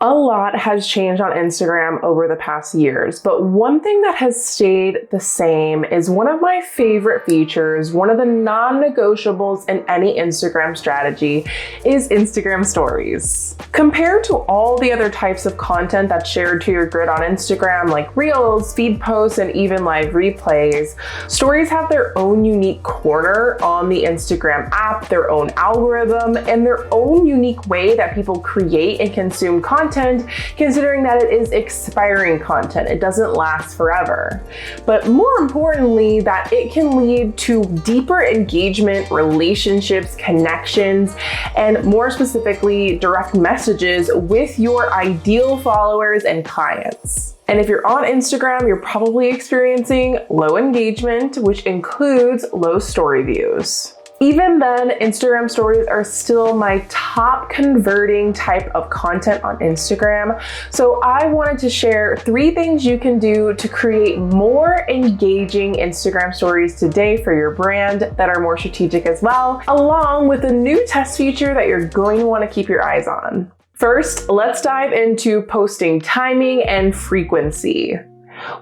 A lot has changed on Instagram over the past years, but one thing that has stayed the same is one of my favorite features, one of the non-negotiables in any Instagram strategy is Instagram stories. Compared to all the other types of content that's shared to your grid on Instagram, like Reels, feed posts, and even live replays, stories have their own unique corner on the Instagram app, their own algorithm, and their own unique way that people create and consume content, considering that it is expiring content. It doesn't last forever. But more importantly, that it can lead to deeper engagement, relationships, connections, and more specifically, direct messages with your ideal followers and clients. And if you're on Instagram, you're probably experiencing low engagement, which includes low story views. Even then, Instagram stories are still my top converting type of content on Instagram. So I wanted to share 3 things you can do to create more engaging Instagram stories today for your brand that are more strategic as well, along with a new test feature that you're going to want to keep your eyes on. First, let's dive into posting timing and frequency.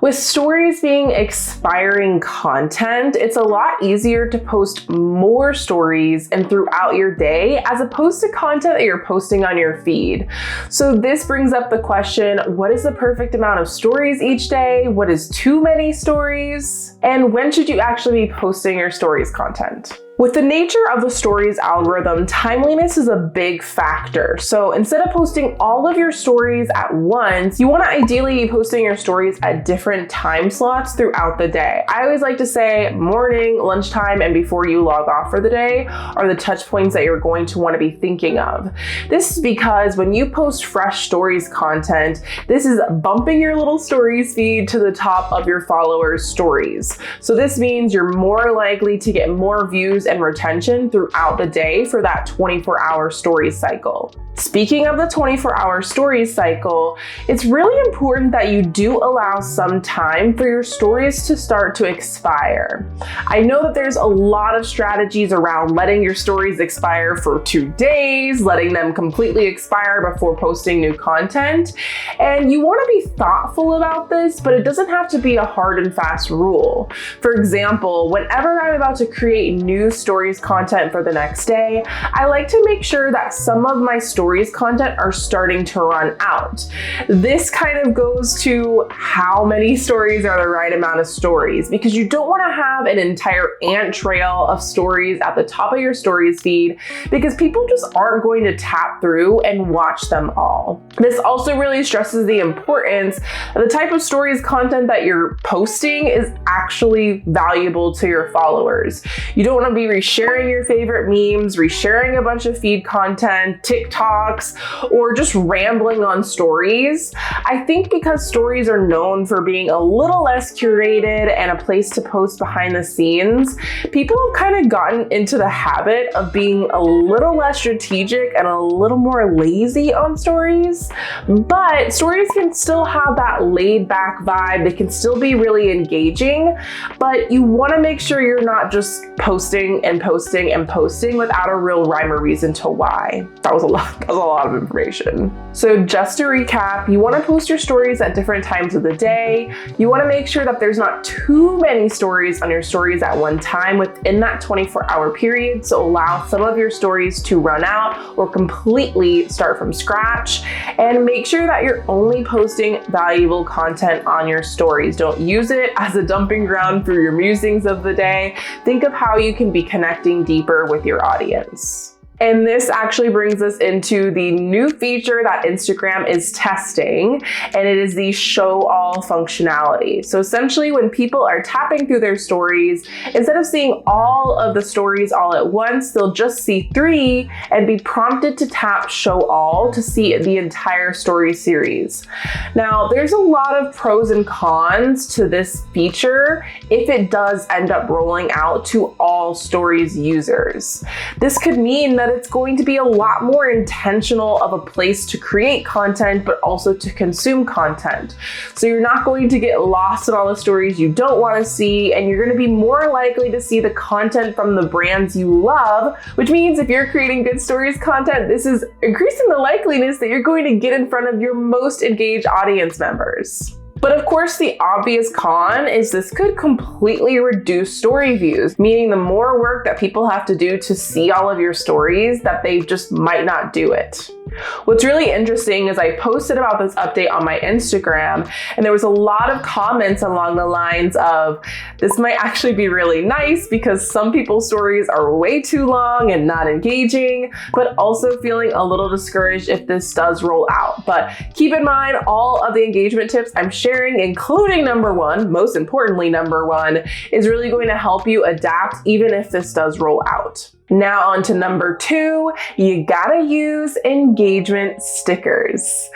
With stories being expiring content, it's a lot easier to post more stories and throughout your day as opposed to content that you're posting on your feed. So this brings up the question, what is the perfect amount of stories each day? What is too many stories? And when should you actually be posting your stories content? With the nature of the stories algorithm, timeliness is a big factor. So instead of posting all of your stories at once, you want to ideally be posting your stories at different time slots throughout the day. I always like to say morning, lunchtime, and before you log off for the day are the touch points that you're going to want to be thinking of. This is because when you post fresh stories content, this is bumping your little stories feed to the top of your followers' stories. So this means you're more likely to get more views and retention throughout the day for that 24-hour stories cycle. Speaking of the 24-hour stories cycle, it's really important that you do allow some time for your stories to start to expire. I know that there's a lot of strategies around letting your stories expire for 2 days, letting them completely expire before posting new content, and you want to be thoughtful about this, but it doesn't have to be a hard and fast rule. For example, whenever I'm about to create new stories content for the next day, I like to make sure that some of my stories content are starting to run out. This kind of goes to how many stories are the right amount of stories, because you don't want to have an entire ant trail of stories at the top of your stories feed because people just aren't going to tap through and watch them all. This also really stresses the importance that the type of stories content that you're posting is actually valuable to your followers. You don't want to be resharing your favorite memes, resharing a bunch of feed content, TikToks, or just rambling on stories. I think because stories are known for being a little less curated and a place to post behind the scenes, people have kind of gotten into the habit of being a little less strategic and a little more lazy on stories. But stories can still have that laid back vibe. They can still be really engaging, but you want to make sure you're not just posting and posting and posting without a real rhyme or reason to why. That was a lot of information. So just to recap, you want to post your stories at different times of the day. You want to make sure that there's not too many stories on your stories at one time within that 24-hour period. So allow some of your stories to run out or completely start from scratch, and make sure that you're only posting valuable content on your stories. Don't use it as a dumping ground for your musings of the day. Think of how you can be connecting deeper with your audience. And this actually brings us into the new feature that Instagram is testing, and it is the show all functionality. So essentially, when people are tapping through their stories, instead of seeing all of the stories all at once, they'll just see 3 and be prompted to tap show all to see the entire story series. Now, there's a lot of pros and cons to this feature if it does end up rolling out to all stories users. This could mean that it's going to be a lot more intentional of a place to create content, but also to consume content. So you're not going to get lost in all the stories you don't want to see, and you're going to be more likely to see the content from the brands you love, which means if you're creating good stories content, this is increasing the likeliness that you're going to get in front of your most engaged audience members. But of course, the obvious con is this could completely reduce story views, meaning the more work that people have to do to see all of your stories, that they just might not do it. What's really interesting is I posted about this update on my Instagram, and there was a lot of comments along the lines of, this might actually be really nice because some people's stories are way too long and not engaging, but also feeling a little discouraged if this does roll out. But keep in mind, all of the engagement tips I'm sharing, including number one, most importantly, number one, is really going to help you adapt even if this does roll out. Now on to number two, you gotta use engagement stickers.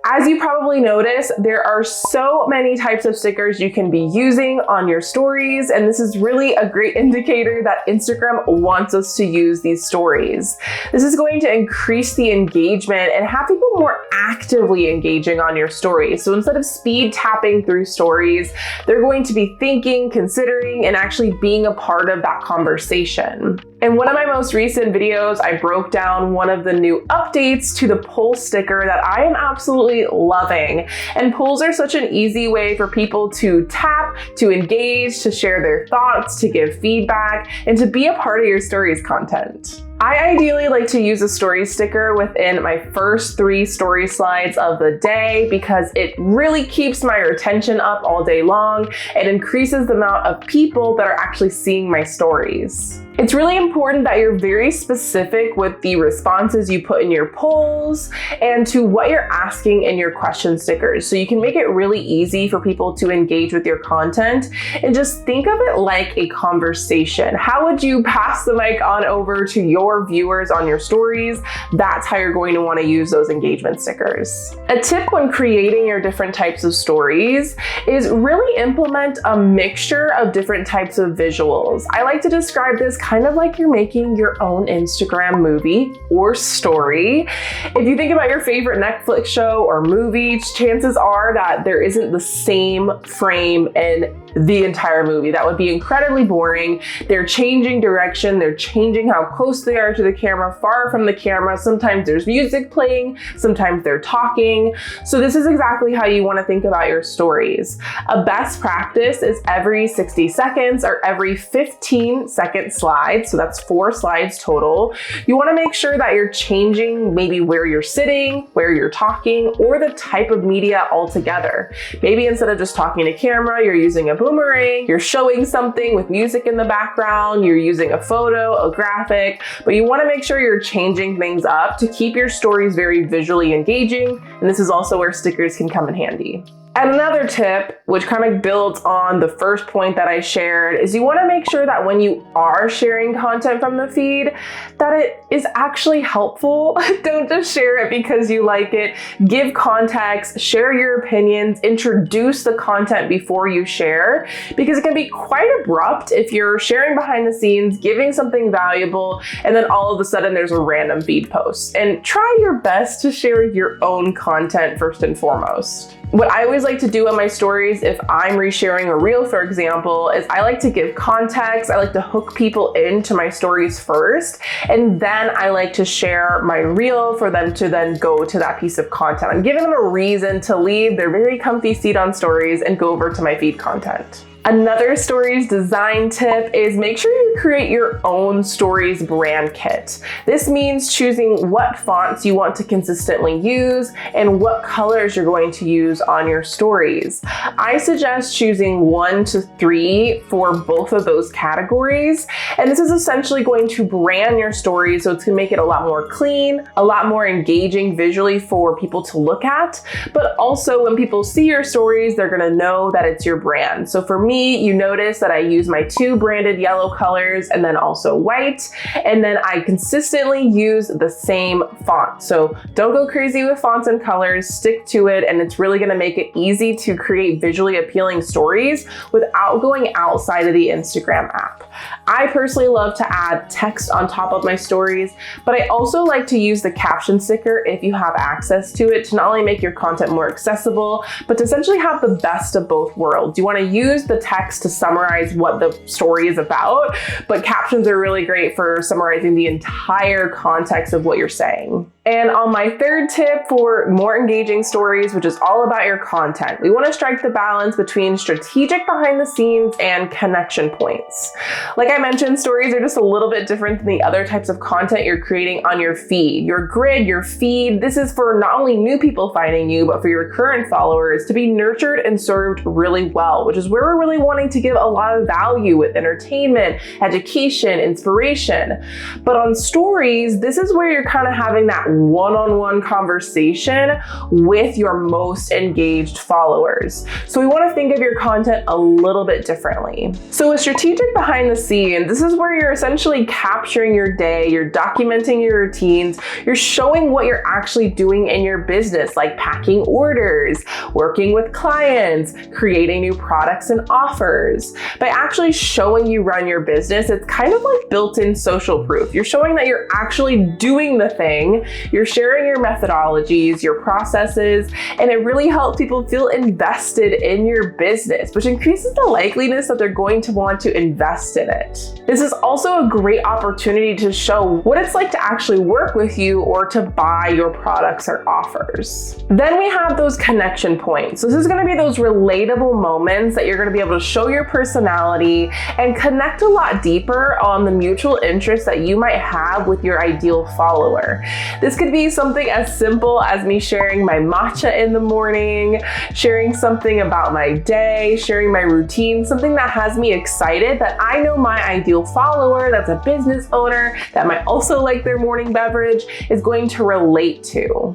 As you probably noticed, there are so many types of stickers you can be using on your stories, and this is really a great indicator that Instagram wants us to use these stories. This is going to increase the engagement and have people more actively engaging on your stories. So instead of speed tapping through stories, they're going to be thinking, considering, and actually being a part of that conversation. In one of my most recent videos, I broke down one of the new updates to the poll sticker that I am absolutely loving. And polls are such an easy way for people to tap, to engage, to share their thoughts, to give feedback, and to be a part of your stories content. I ideally like to use a story sticker within my first 3 story slides of the day because it really keeps my retention up all day long and increases the amount of people that are actually seeing my stories. It's really important that you're very specific with the responses you put in your polls and to what you're asking in your question stickers, so you can make it really easy for people to engage with your content. And just think of it like a conversation. How would you pass the mic on over to your viewers on your stories? That's how you're going to want to use those engagement stickers. A tip when creating your different types of stories is really implement a mixture of different types of visuals. I like to describe this kind of like you're making your own Instagram movie or story. If you think about your favorite Netflix show or movie, chances are that there isn't the same frame in the entire movie. That would be incredibly boring. They're changing direction, they're changing how close they are to the camera, far from the camera. Sometimes there's music playing, sometimes they're talking. So this is exactly how you want to think about your stories. A best practice is every 60 seconds or every 15-second slide, so that's 4 slides total. You want to make sure that you're changing maybe where you're sitting, where you're talking, or the type of media altogether. Maybe instead of just talking to camera, you're using a boomerang, you're showing something with music in the background, you're using a photo, a graphic, but you want to make sure you're changing things up to keep your stories very visually engaging, and this is also where stickers can come in handy. And another tip, which kind of builds on the first point that I shared, is you want to make sure that when you are sharing content from the feed, that it is actually helpful. Don't just share it because you like it. Give context, share your opinions, introduce the content before you share, because it can be quite abrupt if you're sharing behind the scenes, giving something valuable, and then all of a sudden there's a random feed post. And try your best to share your own content first and foremost. What I always like to do on my stories, if I'm resharing a reel, for example, is I like to give context. I like to hook people into my stories first, and then I like to share my reel for them to then go to that piece of content. I'm giving them a reason to leave their very comfy seat on stories and go over to my feed content. Another stories design tip is make sure you create your own stories brand kit. This means choosing what fonts you want to consistently use and what colors you're going to use on your stories. I suggest choosing 1 to 3 for both of those categories. And this is essentially going to brand your stories, so it's going to make it a lot more clean, a lot more engaging visually for people to look at. But also when people see your stories, they're going to know that it's your brand. So for me, me, you notice that I use my 2 branded yellow colors and then also white. And then I consistently use the same font. So don't go crazy with fonts and colors, stick to it, and it's really gonna make it easy to create visually appealing stories without going outside of the Instagram app. I personally love to add text on top of my stories, but I also like to use the caption sticker if you have access to it to not only make your content more accessible, but to essentially have the best of both worlds. You want to use the text to summarize what the story is about, but captions are really great for summarizing the entire context of what you're saying. And on my 3rd tip for more engaging stories, which is all about your content, we want to strike the balance between strategic behind the scenes and connection points. Like I mentioned, stories are just a little bit different than the other types of content you're creating on your feed. Your grid, your feed, this is for not only new people finding you, but for your current followers to be nurtured and served really well, which is where we're really wanting to give a lot of value with entertainment, education, inspiration. But on stories, this is where you're kind of having that one-on-one conversation with your most engaged followers. So we want to think of your content a little bit differently. So with strategic behind the scenes, this is where you're essentially capturing your day, you're documenting your routines, you're showing what you're actually doing in your business, like packing orders, working with clients, creating new products and offers. By actually showing you run your business, it's kind of like built-in social proof. You're showing that you're actually doing the thing. You're sharing your methodologies, your processes, and it really helps people feel invested in your business, which increases the likeliness that they're going to want to invest in it. This is also a great opportunity to show what it's like to actually work with you or to buy your products or offers. Then we have those connection points. This is going to be those relatable moments that you're going to be able to show your personality and connect a lot deeper on the mutual interests that you might have with your ideal follower. This could be something as simple as me sharing my matcha in the morning, sharing something about my day, sharing my routine, something that has me excited that I know my ideal follower that's a business owner that might also like their morning beverage is going to relate to.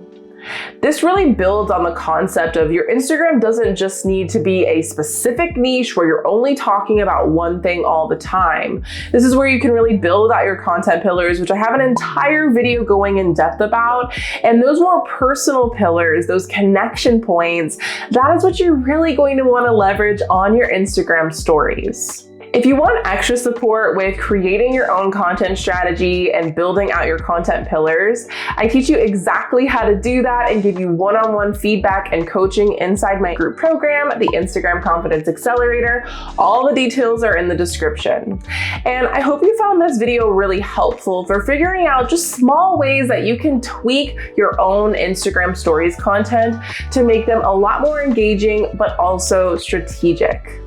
This really builds on the concept of your Instagram doesn't just need to be a specific niche where you're only talking about one thing all the time. This is where you can really build out your content pillars, which I have an entire video going in depth about. And those more personal pillars, those connection points, that is what you're really going to want to leverage on your Instagram stories. If you want extra support with creating your own content strategy and building out your content pillars, I teach you exactly how to do that and give you one-on-one feedback and coaching inside my group program, the Instagram Confidence Accelerator. All the details are in the description. And I hope you found this video really helpful for figuring out just small ways that you can tweak your own Instagram stories content to make them a lot more engaging, but also strategic.